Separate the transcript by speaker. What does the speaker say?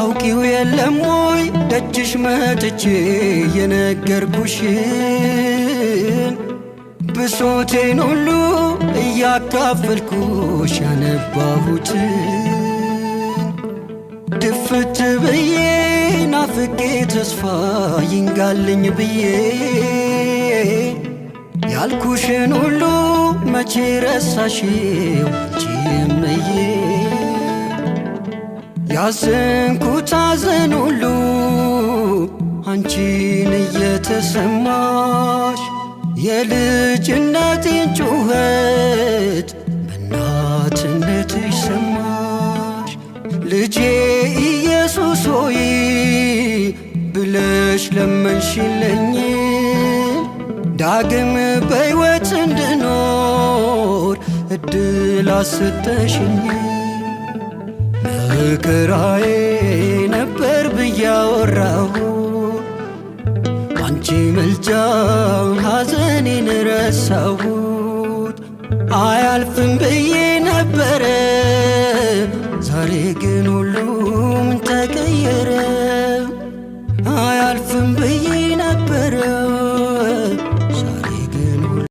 Speaker 1: ታውቂው የለም ወይ ደጅሽ መጥቼ የነገርኩሽን ብሶቴን ሁሉ እያካፈልኩሽ ያነባሁትን ድፍት ብዬ ናፍቄ ተስፋ ይንጋልኝ ብዬ ያልኩሽን ሁሉ መቼ ረሳሽው አንቺ እምዬ ያዘንኩት ሐዘን ሁሉ አንቺን እየተሰማሽ የልጅነቴን ጩኸት በእናትነትሽ ሰማሽ ልጄ ኢየሱስ ሆይ ብለሽ ለመንሽልኝ ዳግም በሕይወት እንድኖር እድል አሰጠሽኝ መከራዬ ነበር ብዬ አወራሁ አንቺ መልጃ ሐዘኔን ረሳሁት አያልፍም ብዬ